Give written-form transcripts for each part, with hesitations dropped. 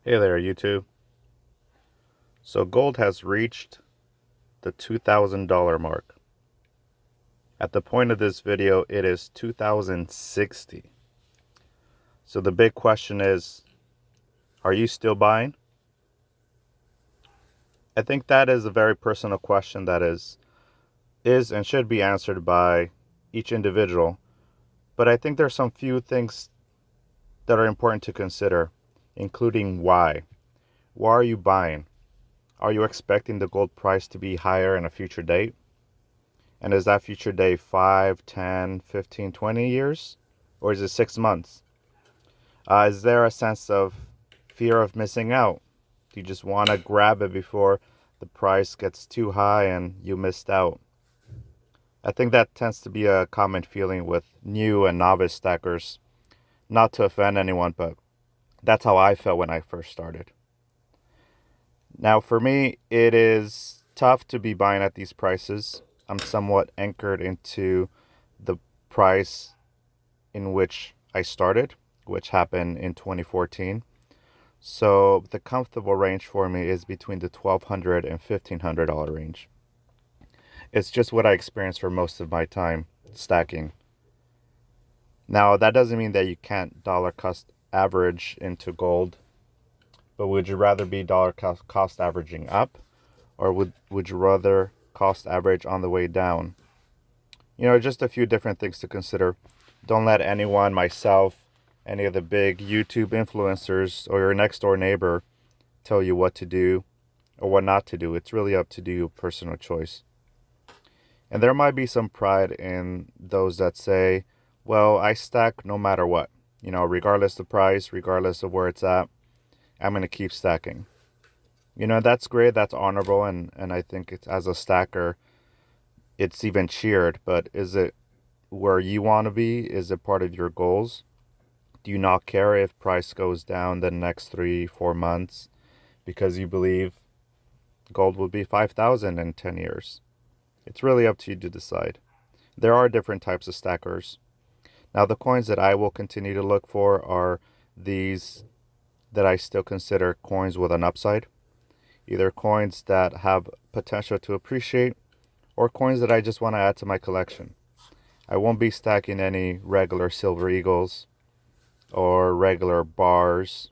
Hey there, YouTube. So gold has reached the $2,000 mark. At the point of this video, it is 2060. So the big question is, are you still buying? I think that is a very personal question that is and should be answered by each individual. But I think there's some few things that are important to consider, including why. Why are you buying? Are you expecting the gold price to be higher in a future date? And is that future date 5, 10, 15, 20 years? Or is it 6 months? Is there a sense of fear of missing out? Do you just want to grab it before the price gets too high and you missed out? I think that tends to be a common feeling with new and novice stackers. Not to offend anyone, but that's how I felt when I first started. Now, for me, it is tough to be buying at these prices. I'm somewhat anchored into the price in which I started, which happened in 2014. So the comfortable range for me is between the $1,200 and $1,500 range. It's just what I experienced for most of my time stacking. Now, that doesn't mean that you can't dollar cost average into gold, but would you rather be dollar cost averaging up, or would you rather cost average on the way down? Just a few different things to consider. Don't let anyone, myself, any of the big YouTube influencers, or your next door neighbor tell you what to do or what not to do. It's really up to you, personal choice. And there might be some pride in those that say, well, I stack no matter what. Regardless of price, regardless of where it's at, I'm going to keep stacking. That's great. That's honorable. And I think it's, as a stacker, it's even cheered. But is it where you want to be? Is it part of your goals? Do you not care if price goes down the next 3-4 months because you believe gold will be 5,000 in 10 years? It's really up to you to decide. There are different types of stackers. Now, the coins that I will continue to look for are these that I still consider coins with an upside. Either coins that have potential to appreciate or coins that I just want to add to my collection. I won't be stacking any regular silver eagles or regular bars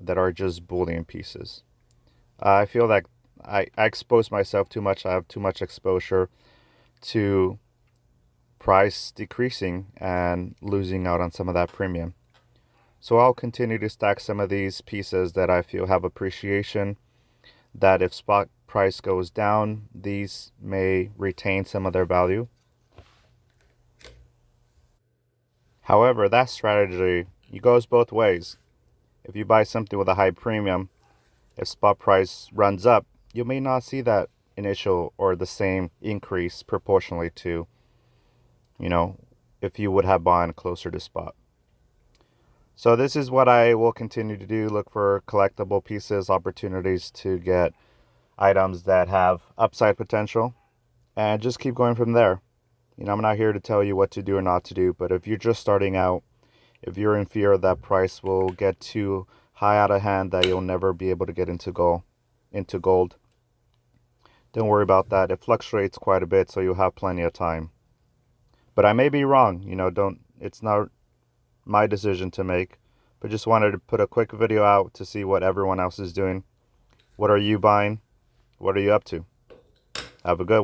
that are just bullion pieces. I feel like I expose myself too much. I have too much exposure to price decreasing and losing out on some of that premium. So I'll continue to stack some of these pieces that I feel have appreciation, that if spot price goes down, these may retain some of their value. However, that strategy, it goes both ways. If you buy something with a high premium, if spot price runs up, you may not see that initial or the same increase proportionally to, if you would have bought closer to spot. So this is what I will continue to do. Look for collectible pieces, opportunities to get items that have upside potential, and just keep going from there. I'm not here to tell you what to do or not to do, but if you're just starting out, if you're in fear that price will get too high out of hand that you'll never be able to get into gold, don't worry about that. It fluctuates quite a bit, so you'll have plenty of time. But I may be wrong. It's not my decision to make, but just wanted to put a quick video out to see what everyone else is doing. What are you buying? What are you up to? Have a good one.